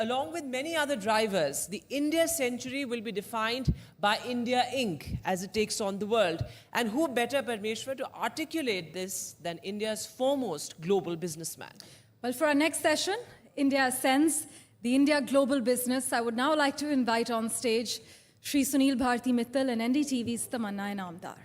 along with many other drivers, the India century will be defined by India Inc. as it takes on the world. And who better, Parmeshwar, to articulate this than India's foremost global businessman? Well, for our next session, India Ascends, the India Global Business, I would now like to invite on stage Shri Sunil Bharti Mittal and NDTV's Tamanna Inamdar.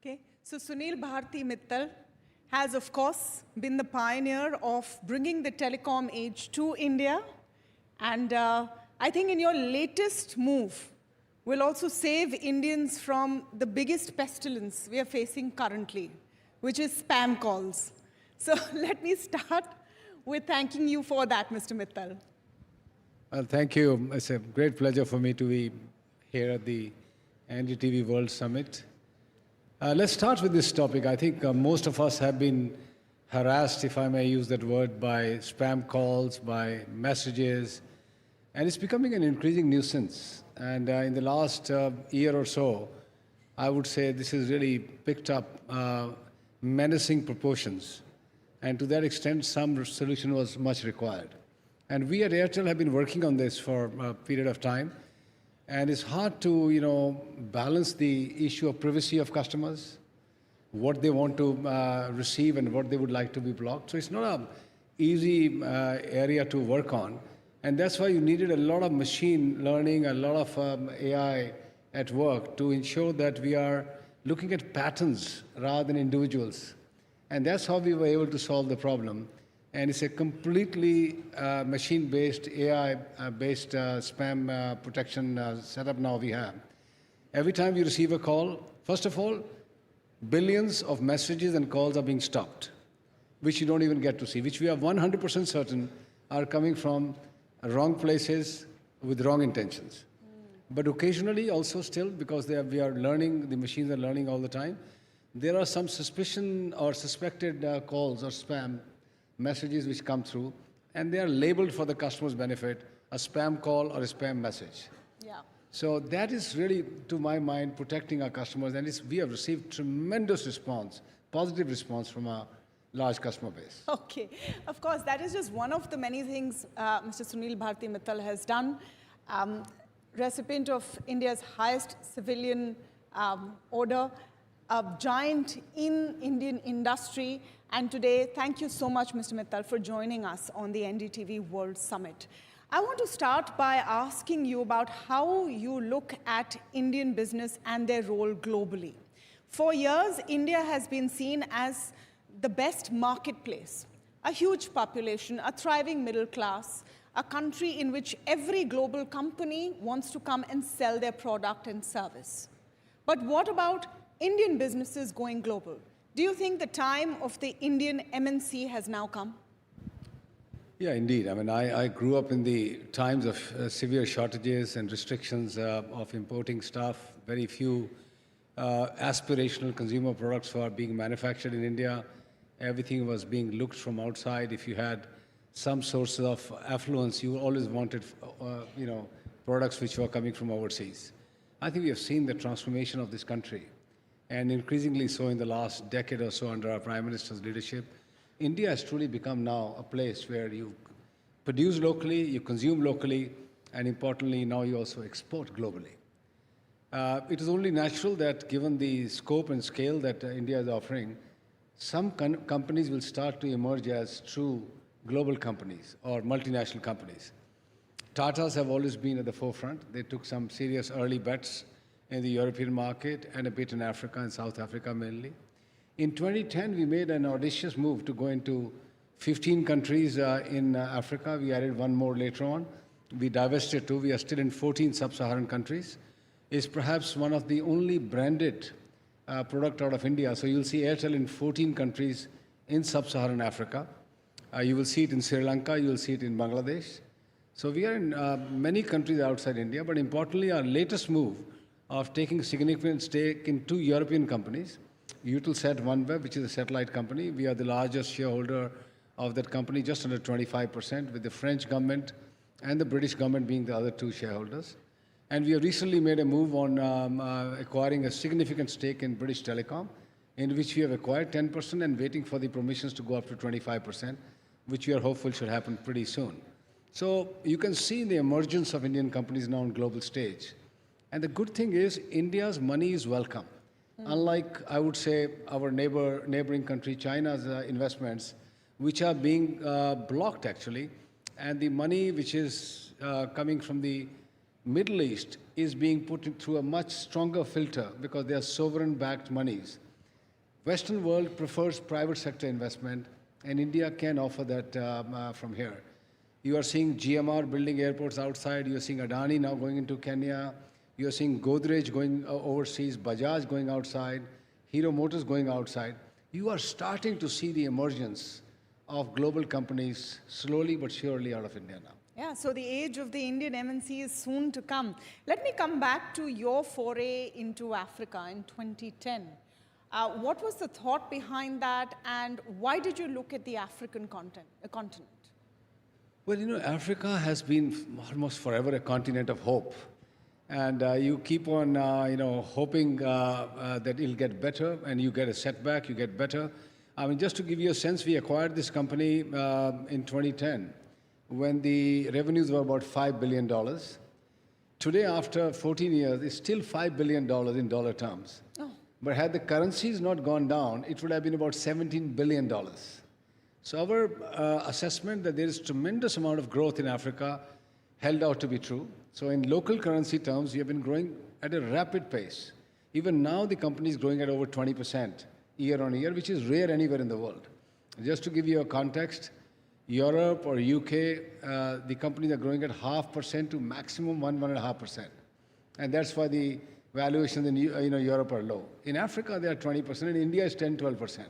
Okay, so Sunil Bharti Mittal has, of course, been the pioneer of bringing the telecom age to India. And I think in your latest move, will also save Indians from the biggest pestilence we are facing currently, which is spam calls. So let me start with thanking you for that, Mr. Mittal. Well, thank you. It's a great pleasure for me to be here at the NDTV World Summit. Let's start with this topic. I think most of us have been harassed, if I may use that word, by spam calls, by messages, and it's becoming an increasing nuisance. And in the last year or so, I would say this has really picked up menacing proportions. And to that extent, some solution was much required. And we at Airtel have been working on this for a period of time. And it's hard to, balance the issue of privacy of customers, what they want to receive and what they would like to be blocked. So it's not an easy area to work on. And that's why you needed a lot of machine learning, a lot of AI at work to ensure that we are looking at patterns rather than individuals. And that's how we were able to solve the problem. And it's a completely machine-based, AI-based spam protection setup now we have. Every time you receive a call, first of all, billions of messages and calls are being stopped, which you don't even get to see, which we are 100% certain are coming from wrong places with wrong intentions. But occasionally also still, because we are learning, the machines are learning all the time, there are some suspicion or suspected calls or spam messages which come through, and they are labeled for the customer's benefit, a spam call or a spam message. Yeah. So that is really, to my mind, protecting our customers, and we have received tremendous response, positive response from our large customer base. Okay, of course, that is just one of the many things Mr. Sunil Bharti Mittal has done. Recipient of India's highest civilian order, a giant in Indian industry. And today, thank you so much, Mr. Mittal, for joining us on the NDTV World Summit. I want to start by asking you about how you look at Indian business and their role globally. For years, India has been seen as the best marketplace, a huge population, a thriving middle class, a country in which every global company wants to come and sell their product and service. But what about Indian businesses going global? Do you think the time of the Indian MNC has now come? Yeah, indeed. I mean, I grew up in the times of severe shortages and restrictions of importing stuff. Very few aspirational consumer products were being manufactured in India. Everything was being looked from outside. If you had some source of affluence, you always wanted, products which were coming from overseas. I think we have seen the transformation of this country, and increasingly so in the last decade or so under our Prime Minister's leadership. India has truly become now a place where you produce locally, you consume locally, and importantly, now you also export globally. It is only natural that given the scope and scale that India is offering, some companies will start to emerge as true global companies or multinational companies. Tatas have always been at the forefront. They took some serious early bets in the European market and a bit in Africa and South Africa mainly. In 2010, we made an audacious move to go into 15 countries in Africa. We added one more later on. We divested two. We are still in 14 sub-Saharan countries. It's perhaps one of the only branded product out of India. So you'll see Airtel in 14 countries in sub-Saharan Africa. You will see it in Sri Lanka. You will see it in Bangladesh. So we are in many countries outside India, but importantly, our latest move of taking significant stake in two European companies, Eutelsat OneWeb, which is a satellite company. We are the largest shareholder of that company, just under 25%, with the French government and the British government being the other two shareholders. And we have recently made a move on acquiring a significant stake in British Telecom, in which we have acquired 10% and waiting for the permissions to go up to 25%, which we are hopeful should happen pretty soon. So you can see the emergence of Indian companies now on global stage. And the good thing is India's money is welcome. Unlike, I would say, our neighboring country, China's investments, which are being blocked actually, and the money which is coming from the Middle East is being put through a much stronger filter because they are sovereign-backed monies. Western world prefers private sector investment, and India can offer that from here. You are seeing GMR building airports outside. You are seeing Adani now going into Kenya. You are seeing Godrej going overseas, Bajaj going outside, Hero Motors going outside. You are starting to see the emergence of global companies slowly but surely out of India now. Yeah, so the age of the Indian MNC is soon to come. Let me come back to your foray into Africa in 2010. What was the thought behind that, and why did you look at the African continent? Well, you know, Africa has been almost forever a continent of hope. And you keep on, hoping that it'll get better, and you get a setback, you get better. I mean, just to give you a sense, we acquired this company in 2010 when the revenues were about $5 billion. Today, after 14 years, it's still $5 billion in dollar terms. Oh. But had the currencies not gone down, it would have been about $17 billion. So our assessment that there is tremendous amount of growth in Africa held out to be true. So in local currency terms, we have been growing at a rapid pace. Even now, the company is growing at over 20% year on year, which is rare anywhere in the world. Just to give you a context, Europe or UK, the companies are growing at 0.5% to maximum 1.5%. And that's why the valuations in Europe are low. In Africa, they are 20%, and India is 10-12%.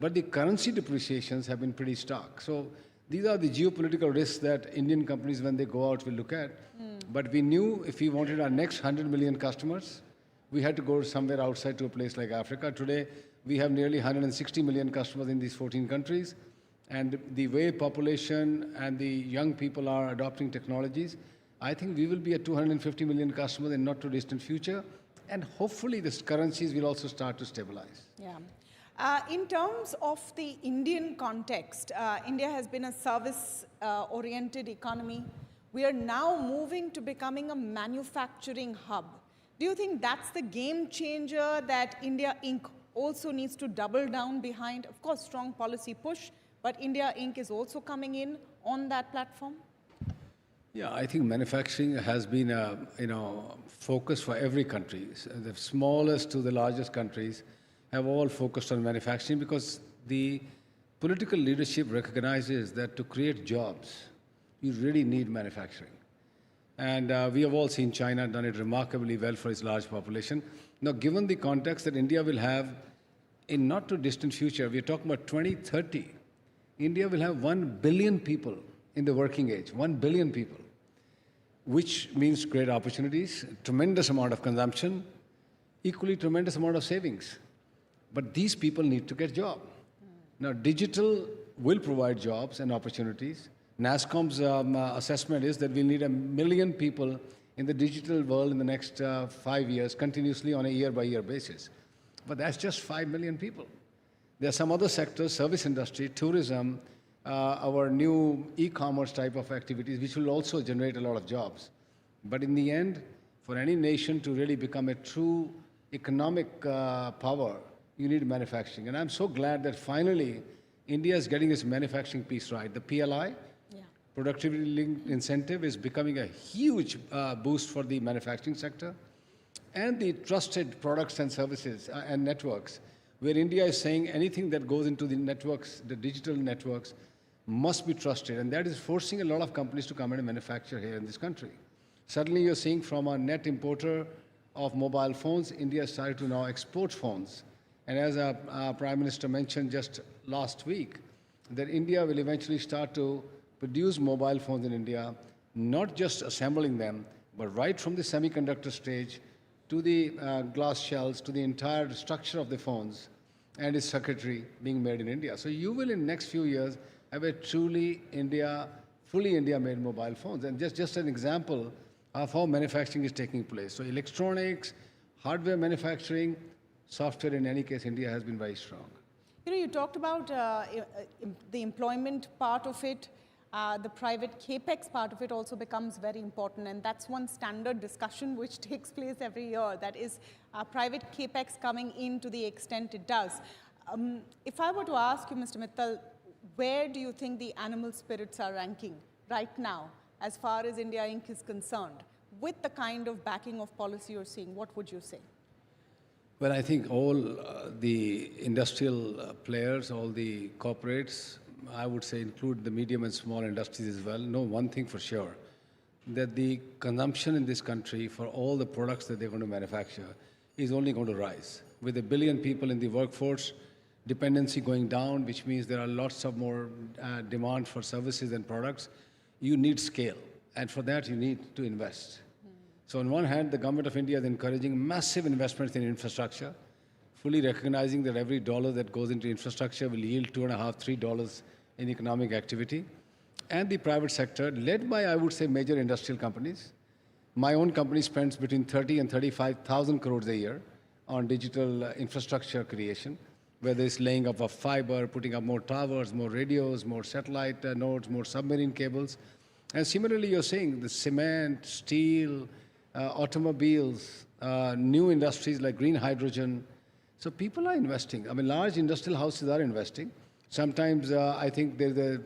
But the currency depreciations have been pretty stark. So these are the geopolitical risks that Indian companies, when they go out, will look at. But we knew if we wanted our next 100 million customers, we had to go somewhere outside to a place like Africa. Today, we have nearly 160 million customers in these 14 countries. And the way population and the young people are adopting technologies, I think we will be at 250 million customers in not too distant future. And hopefully, these currencies will also start to stabilize. Yeah. In terms of the Indian context, India has been a service-oriented economy. We are now moving to becoming a manufacturing hub. Do you think that's the game changer that India Inc. also needs to double down behind? Of course, strong policy push, but India Inc. is also coming in on that platform? Yeah, I think manufacturing has been a focus for every country. The smallest to the largest countries have all focused on manufacturing because the political leadership recognizes that to create jobs, you really need manufacturing. And we have all seen China done it remarkably well for its large population. Now, given the context that India will have in not too distant future, we're talking about 2030, India will have 1 billion people in the working age, 1 billion people, which means great opportunities, tremendous amount of consumption, equally tremendous amount of savings. But these people need to get jobs. Now, digital will provide jobs and opportunities. NASSCOM's assessment is that we'll need 1 million people in the digital world in the next 5 years, continuously on a year-by-year basis. But that's just 5 million people. There are some other sectors, service industry, tourism, our new e-commerce type of activities, which will also generate a lot of jobs. But in the end, for any nation to really become a true economic power, you need manufacturing. And I'm so glad that finally India is getting its manufacturing piece right. The PLI, productivity-linked incentive, is becoming a huge boost for the manufacturing sector. And the trusted products and services and networks, where India is saying anything that goes into the networks, the digital networks, must be trusted. And that is forcing a lot of companies to come and manufacture here in this country. Suddenly you're seeing from a net importer of mobile phones, India has started to now export phones. And as our Prime Minister mentioned just last week, that India will eventually start to produce mobile phones in India not just assembling them, but right from the semiconductor stage to the glass shells, to the entire structure of the phones and its circuitry being made in India. So you will in the next few years have a truly fully India-made mobile phones. And just an example of how manufacturing is taking place. So electronics, hardware manufacturing, software, in any case, India has been very strong. You know, you talked about the employment part of it. The private capex part of it also becomes very important, and that's one standard discussion which takes place every year. That is private capex coming in to the extent it does. If I were to ask you, Mr. Mittal, where do you think the animal spirits are ranking right now as far as India Inc. is concerned? With the kind of backing of policy you're seeing, what would you say? Well, I think all the industrial players, all the corporates, I would say include the medium and small industries as well, know one thing for sure, that the consumption in this country for all the products that they're going to manufacture is only going to rise. With 1 billion people in the workforce, dependency going down, which means there are lots of more demand for services and products, you need scale. And for that, you need to invest. So on one hand, the government of India is encouraging massive investments in infrastructure, fully recognizing that every dollar that goes into infrastructure will yield $2.5, $3 in economic activity. And the private sector, led by, I would say, major industrial companies. My own company spends between 30 and 35,000 crores a year on digital infrastructure creation, whether it's laying up of fiber, putting up more towers, more radios, more satellite nodes, more submarine cables. And similarly, you're seeing the cement, steel, automobiles, new industries like green hydrogen. So people are investing. I mean, large industrial houses are investing. Sometimes I think there's a,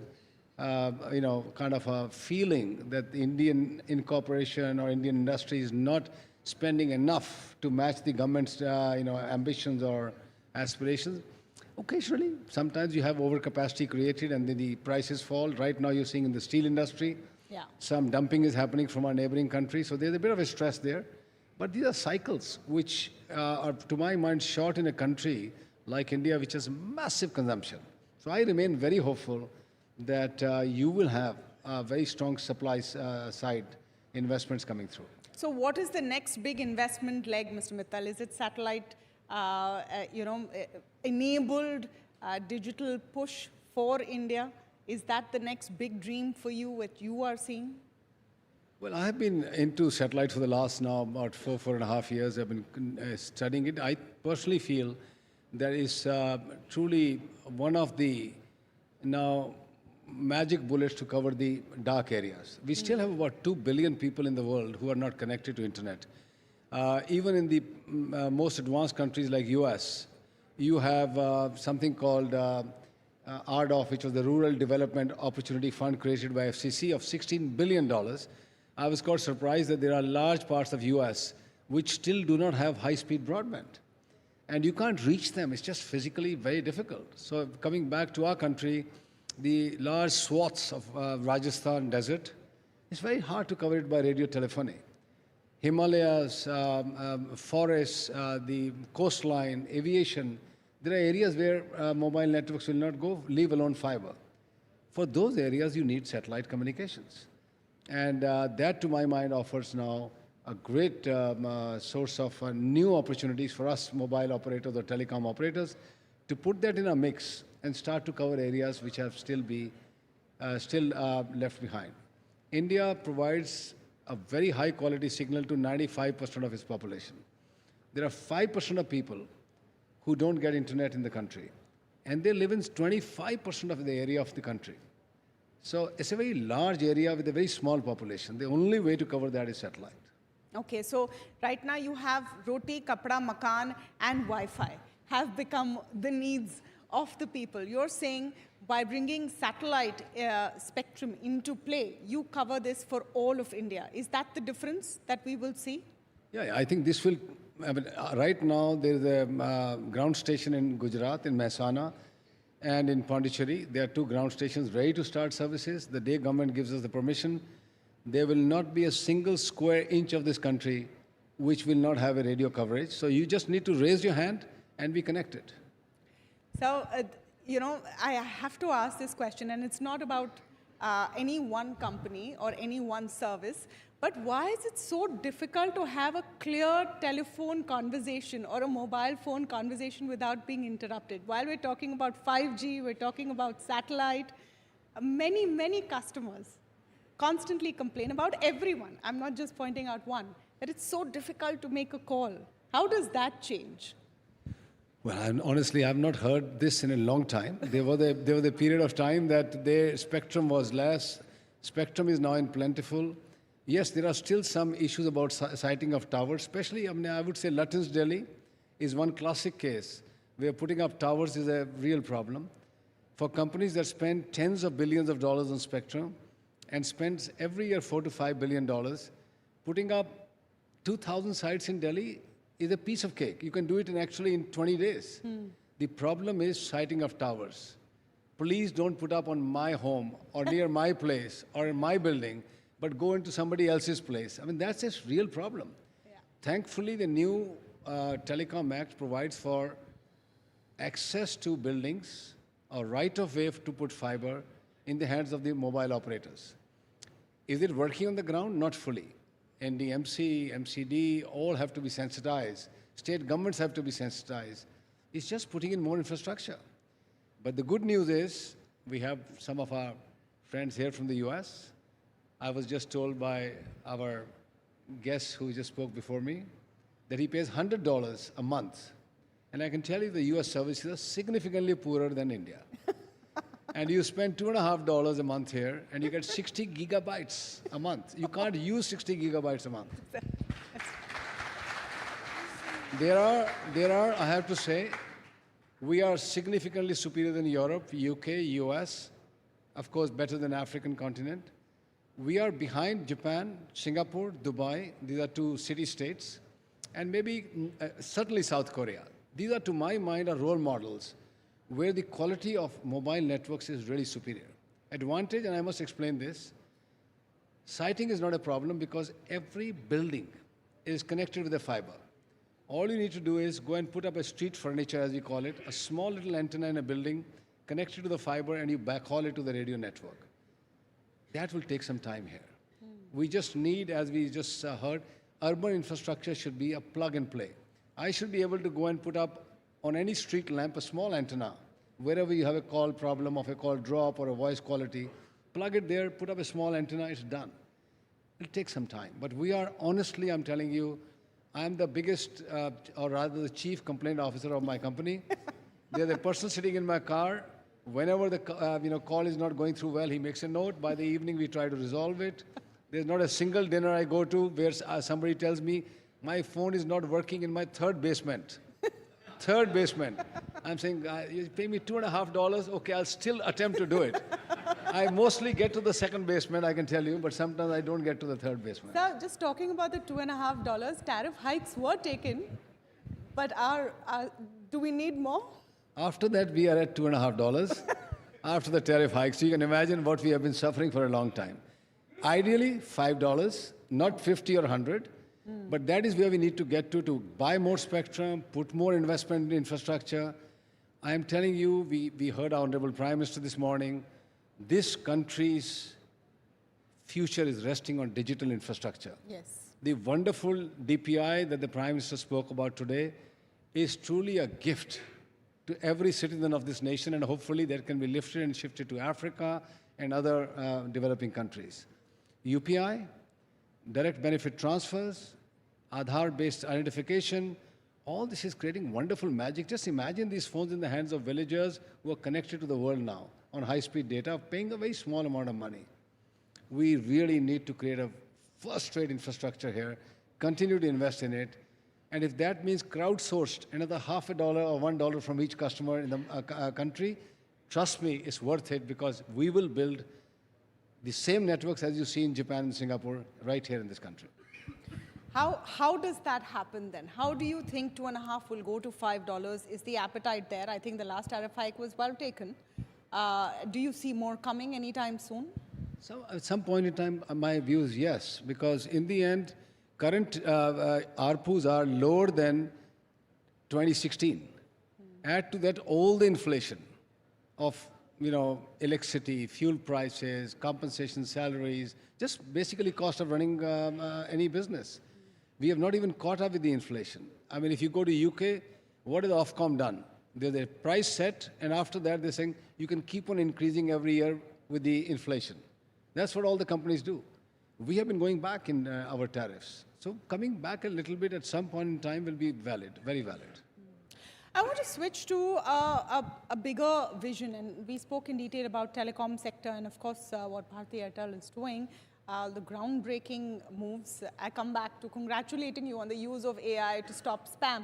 kind of a feeling that the Indian incorporation or Indian industry is not spending enough to match the government's, ambitions or aspirations. Occasionally, sometimes you have overcapacity created and then the prices fall. Right now, you're seeing in the steel industry, some dumping is happening from our neighboring countries. So there's a bit of a stress there. But these are cycles which are, to my mind, short in a country like India, which has massive consumption. So I remain very hopeful that you will have very strong supply side investments coming through. So what is the next big investment leg, Mr. Mittal? Is it satellite, enabled digital push for India? Is that the next big dream for you, what you are seeing? Well, I have been into satellite for the last now about 4.5 years. I've been studying it. I personally feel that is truly one of the now magic bullets to cover the dark areas. We still have about 2 billion people in the world who are not connected to internet. Even in the most advanced countries like US, you have something called RDOF, which was the Rural Development Opportunity Fund created by FCC of $16 billion. I was quite surprised that there are large parts of US which still do not have high-speed broadband. And you can't reach them. It's just physically very difficult. So coming back to our country, the large swaths of Rajasthan desert, it's very hard to cover it by radio telephony. Himalayas, forests, the coastline, aviation, there are areas where mobile networks will not go, leave alone fiber. For those areas, you need satellite communications. And that, to my mind, offers now a great source of new opportunities for us mobile operators or telecom operators to put that in a mix and start to cover areas which have still left behind. India provides a very high quality signal to 95% of its population. There are 5% of people who don't get internet in the country, and they live in 25% of the area of the country. So it's a very large area with a very small population. The only way to cover that is satellite. Okay, so right now you have roti, kapda, makan, and Wi-Fi have become the needs of the people. You're saying by bringing satellite spectrum into play, you cover this for all of India. Is that the difference that we will see? Yeah, I think this will, right now there's a ground station in Gujarat, in Mehsana, and in Pondicherry. There are 2 ground stations ready to start services. The day government gives us the permission, there will not be a single square inch of this country which will not have a radio coverage. So you just need to raise your hand and be connected. So, I have to ask this question, and it's not about any one company or any one service. But why is it so difficult to have a clear telephone conversation or a mobile phone conversation without being interrupted? While we're talking about 5G, we're talking about satellite, many, many customers constantly complain about everyone. I'm not just pointing out one, that it's so difficult to make a call. How does that change? Well, honestly, I've not heard this in a long time. There was a period of time that their spectrum was less. Spectrum is now in plentiful. Yes, there are still some issues about siting of towers, especially, I would say Lutyens, Delhi is one classic case where putting up towers is a real problem. For companies that spend tens of billions of dollars on spectrum and spends every year $4 to $5 billion, putting up 2,000 sites in Delhi is a piece of cake. You can do it actually in 20 days. The problem is siting of towers. Please don't put up on my home or near my place or in my building, but go into somebody else's place. I mean, that's a real problem. Yeah. Thankfully, the new Telecom Act provides for access to buildings or right of way to put fiber in the hands of the mobile operators. Is it working on the ground? Not fully. NDMC, MCD, all have to be sensitized. State governments have to be sensitized. It's just putting in more infrastructure. But the good news is we have some of our friends here from the US. I was just told by our guest who just spoke before me that he pays $100 a month. And I can tell you the US services are significantly poorer than India. And you spend $2.50 a month here, and you get 60 gigabytes a month. You can't use 60 gigabytes a month. There are, I have to say, we are significantly superior than Europe, UK, US, of course, better than African continent. We are behind Japan, Singapore, Dubai. These are two city-states, and maybe certainly South Korea. These are, to my mind, are role models where the quality of mobile networks is really superior. Advantage, and I must explain this, siting is not a problem because every building is connected with a fiber. All you need to do is go and put up a street furniture, as we call it, a small little antenna in a building, connected to the fiber, and you backhaul it to the radio network. That will take some time here. We just need, as we just heard, urban infrastructure should be a plug and play. I should be able to go and put up on any street lamp a small antenna. Wherever you have a call problem of a call drop or a voice quality, plug it there, put up a small antenna, it's done. It'll take some time. But we are, honestly, I'm telling you, I'm the biggest, or rather the chief complaint officer of my company. There's a person sitting in my car. Whenever the call is not going through well, he makes a note. By the evening, we try to resolve it. There's not a single dinner I go to where somebody tells me, my phone is not working in my third basement. Third basement. I'm saying, you pay me $2.50, okay, I'll still attempt to do it. I mostly get to the second basement, I can tell you, but sometimes I don't get to the third basement. Sir, just talking about the $2.50, tariff hikes were taken, but do we need more? After that, we are at $2.50 after the tariff hike. So you can imagine what we have been suffering for a long time. Ideally, $5, not 50 or 100. But that is where we need to get to buy more spectrum, put more investment in infrastructure. I am telling you, we heard our Honorable Prime Minister this morning, this country's future is resting on digital infrastructure. Yes. The wonderful DPI that the Prime Minister spoke about today is truly a gift to every citizen of this nation, and hopefully that can be lifted and shifted to Africa and other developing countries. UPI, direct benefit transfers, Aadhaar-based identification, all this is creating wonderful magic. Just imagine these phones in the hands of villagers who are connected to the world now on high-speed data, paying a very small amount of money. We really need to create a first-rate infrastructure here, continue to invest in it, and if that means crowdsourced another $0.50 or $1 from each customer in the country, trust me, it's worth it because we will build the same networks as you see in Japan and Singapore right here in this country. How does that happen then? How do you think $2.50 will go to $5? Is the appetite there? I think the last tariff hike was well taken. Do you see more coming anytime soon? So at some point in time, my view is yes, because in the end, current ARPUs are lower than 2016. Add to that all the inflation of electricity, fuel prices, compensation salaries, just basically cost of running any business. We have not even caught up with the inflation. I mean, if you go to UK, what has the Ofcom done? There's a price set, and after that they're saying you can keep on increasing every year with the inflation. That's what all the companies do. We have been going back in our tariffs. So coming back a little bit at some point in time will be valid, very valid. I want to switch to a bigger vision, and we spoke in detail about telecom sector and of course what Bharti Airtel is doing, the groundbreaking moves. I come back to congratulating you on the use of AI to stop spam.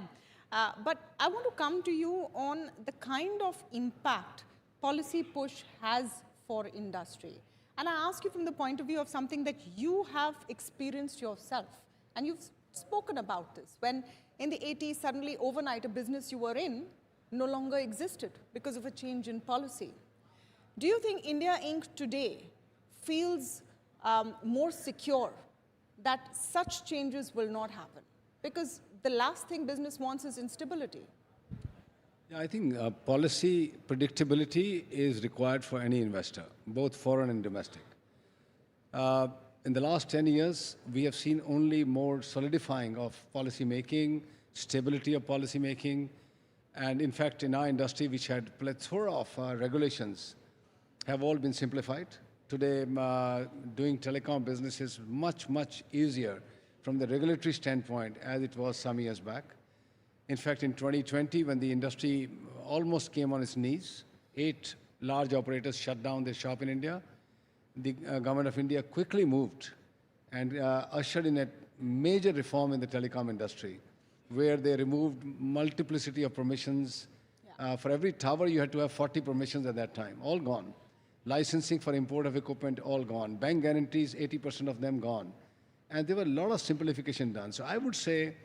But I want to come to you on the kind of impact policy push has for industry. And I ask you from the point of view of something that you have experienced yourself, and you've spoken about this, when in the 80s, suddenly overnight, a business you were in no longer existed because of a change in policy. Do you think India Inc. today feels more secure that such changes will not happen? Because the last thing business wants is instability. Yeah, I think policy predictability is required for any investor, both foreign and domestic. In the last 10 years, we have seen only more solidifying of policy making, stability of policy making, and in fact, in our industry, which had plethora of regulations, have all been simplified. Today, doing telecom business is much, much easier from the regulatory standpoint as it was some years back. In fact, in 2020, when the industry almost came on its knees, 8 large operators shut down their shop in India. The government of India quickly moved and ushered in a major reform in the telecom industry, where they removed multiplicity of permissions. For every tower, you had to have 40 permissions at that time, all gone. Licensing for import of equipment, all gone. Bank guarantees, 80% of them gone. And there were a lot of simplification done. So I would say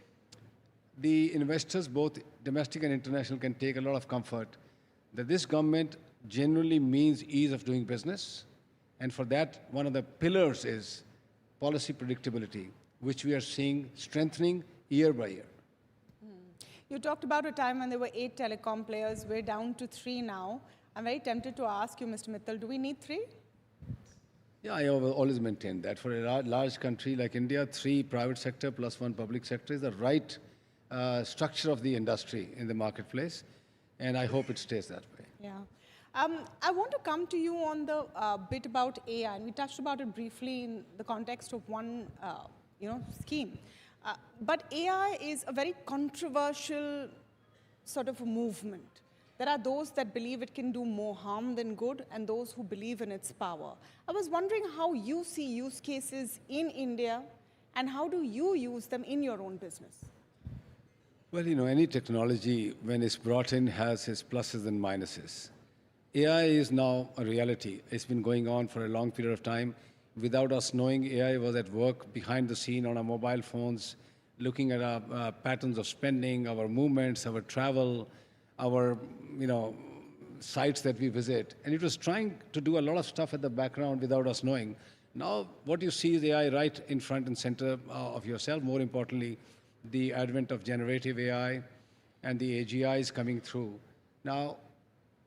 the investors, both domestic and international, can take a lot of comfort that this government generally means ease of doing business. And for that, one of the pillars is policy predictability, which we are seeing strengthening year by year. You talked about a time when there were 8 telecom players. We're down to 3 now. I'm very tempted to ask you, Mr. Mittal, do we need 3? Yeah, I have always maintained that. For a large country like India, 3 private sector plus 1 public sector is the right structure of the industry in the marketplace, and I hope it stays that way. Yeah. I want to come to you on the bit about AI, and we touched about it briefly in the context of one scheme. But AI is a very controversial sort of a movement. There are those that believe it can do more harm than good, and those who believe in its power. I was wondering how you see use cases in India, and how do you use them in your own business? Well, any technology, when it's brought in, has its pluses and minuses. AI is now a reality. It's been going on for a long period of time. Without us knowing, AI was at work behind the scene on our mobile phones, looking at our patterns of spending, our movements, our travel, our sites that we visit. And it was trying to do a lot of stuff at the background without us knowing. Now, what you see is AI right in front and center of yourself. More importantly, the advent of generative AI and the AGI is coming through. Now,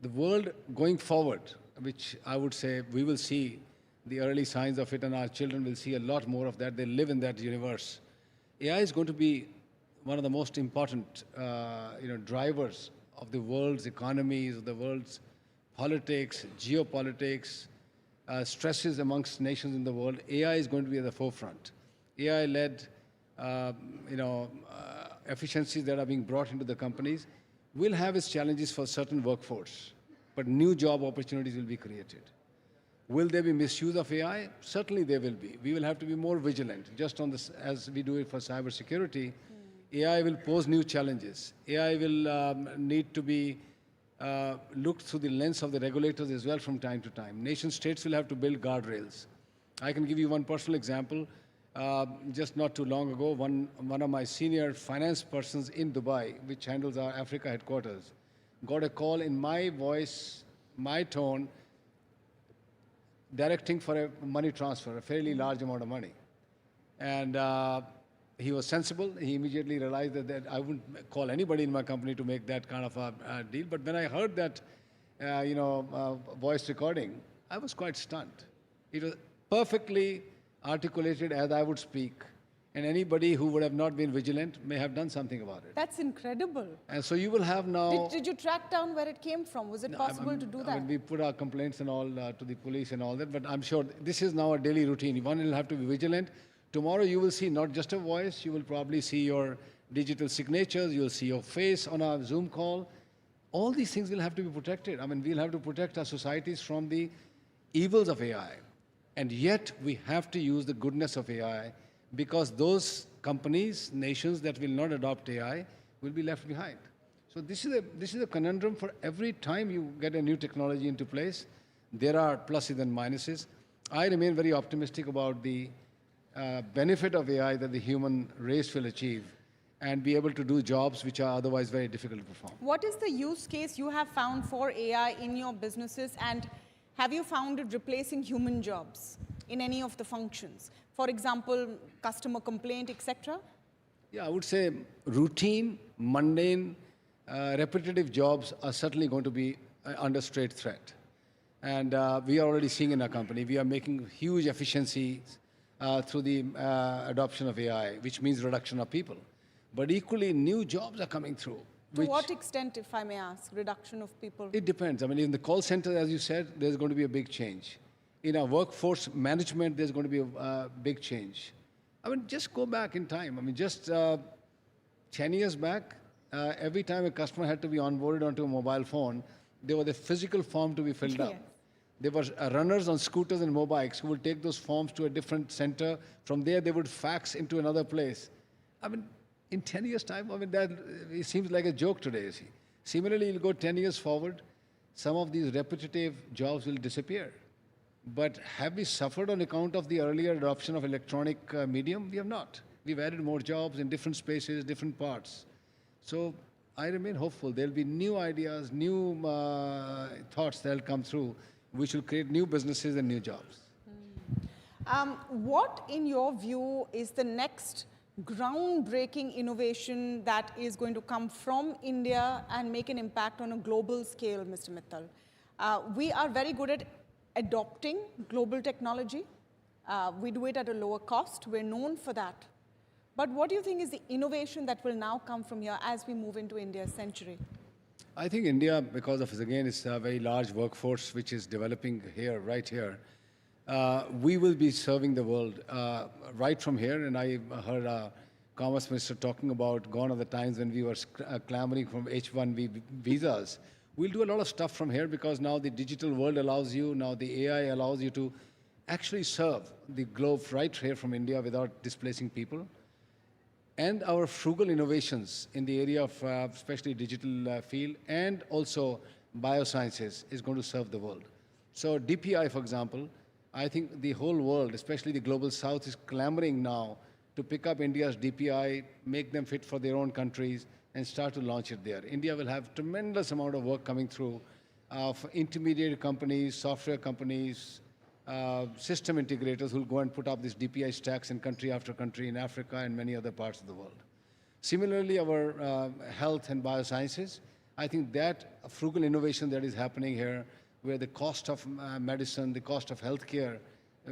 the world going forward, which I would say we will see the early signs of it, and our children will see a lot more of that. They live in that universe. AI is going to be one of the most important drivers of the world's economies, of the world's politics, geopolitics, stresses amongst nations in the world. AI is going to be at the forefront. AI-led efficiencies that are being brought into the companies will have its challenges for certain workforce, but new job opportunities will be created. Will there be misuse of AI? Certainly there will be. We will have to be more vigilant, just on this, as we do it for cybersecurity. AI will pose new challenges. AI will need to be looked through the lens of the regulators as well from time to time. Nation states will have to build guardrails. I can give you one personal example. Just not too long ago, one of my senior finance persons in Dubai, which handles our Africa headquarters, got a call in my voice, my tone, directing for a money transfer, a fairly large amount of money. And he was sensible. He immediately realized that I wouldn't call anybody in my company to make that kind of a deal. But when I heard that voice recording, I was quite stunned. It was perfectly articulated as I would speak, and anybody who would have not been vigilant may have done something about it. That's incredible. And so you will have now. Did you track down where it came from? Was it possible to do that? We put our complaints and all to the police and all that, but I'm sure this is now a daily routine. One will have to be vigilant. Tomorrow you will see not just a voice, you will probably see your digital signatures, you will see your face on a Zoom call. All these things will have to be protected. I mean, we'll have to protect our societies from the evils of AI. And yet we have to use the goodness of AI, because those companies, nations that will not adopt AI will be left behind. So this is a conundrum for every time you get a new technology into place. There are pluses and minuses. I remain very optimistic about the benefit of AI that the human race will achieve and be able to do jobs which are otherwise very difficult to perform. What is the use case you have found for AI in your businesses, and have you found it replacing human jobs in any of the functions? For example, customer complaint, etc.? Yeah, I would say routine, mundane, repetitive jobs are certainly going to be under straight threat. And we are already seeing in our company, we are making huge efficiencies through the adoption of AI, which means reduction of people. But equally, new jobs are coming through. To what extent, if I may ask, reduction of people? It depends. I mean, in the call center, as you said, there's going to be a big change. In our workforce management, there's going to be a big change. I mean, just go back in time. I mean, just 10 years back, every time a customer had to be onboarded onto a mobile phone, there was a physical form to be filled up. Yes. There were runners on scooters and motorbikes who would take those forms to a different center. From there, they would fax into another place. I mean, in 10 years' time, I mean, that it seems like a joke today, you see. Similarly, you'll go 10 years forward, some of these repetitive jobs will disappear. But have we suffered on account of the earlier adoption of electronic medium? We have not. We've added more jobs in different spaces, different parts. So I remain hopeful. There'll be new ideas, new thoughts that'll come through, which will create new businesses and new jobs. What, in your view, is the next groundbreaking innovation that is going to come from India and make an impact on a global scale, Mr. Mittal? We are very good at adopting global technology. We do it at a lower cost. We're known for that. But what do you think is the innovation that will now come from here as we move into India's century? I think India, because of, again, it's a very large workforce which is developing here, right here, we will be serving the world right from here. And I heard our Commerce Minister talking about gone are the times when we were clamoring from H-1B visas. We'll do a lot of stuff from here because now the digital world allows you, now the AI allows you to actually serve the globe right here from India without displacing people. And our frugal innovations in the area of especially digital field and also biosciences is going to serve the world. So DPI, for example, I think the whole world, especially the global south, is clamoring now to pick up India's DPI, make them fit for their own countries, and start to launch it there. India will have tremendous amount of work coming through for intermediate companies, software companies, system integrators who will go and put up these DPI stacks in country after country in Africa and many other parts of the world. Similarly, our health and biosciences, I think that frugal innovation that is happening here, where the cost of medicine, the cost of healthcare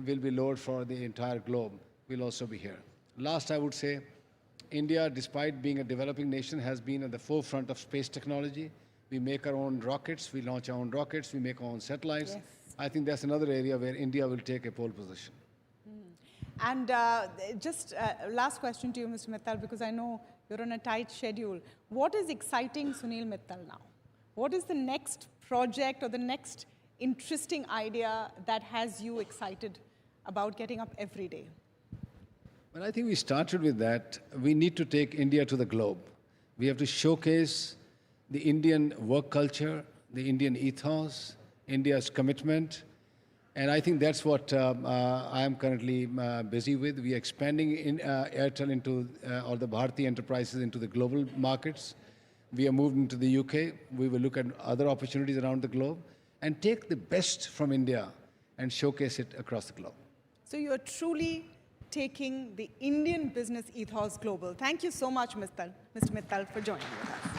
will be lowered for the entire globe, will also be here. Last, I would say, India, despite being a developing nation, has been at the forefront of space technology. We make our own rockets, we launch our own rockets, we make our own satellites. Yes. I think that's another area where India will take a pole position. And just last question to you, Mr. Mittal, because I know you're on a tight schedule. What is exciting Sunil Mittal now? What is the next project or the next interesting idea that has you excited about getting up every day? Well, I think we started with that. We need to take India to the globe. We have to showcase the Indian work culture, the Indian ethos, India's commitment. And I think that's what I am currently busy with. We are expanding in, Airtel into, or the Bharti Enterprises into the global markets. We are moving into the UK. We will look at other opportunities around the globe and take the best from India and showcase it across the globe. So you're truly taking the Indian business ethos global. Thank you so much, Mr. Mittal, for joining with us.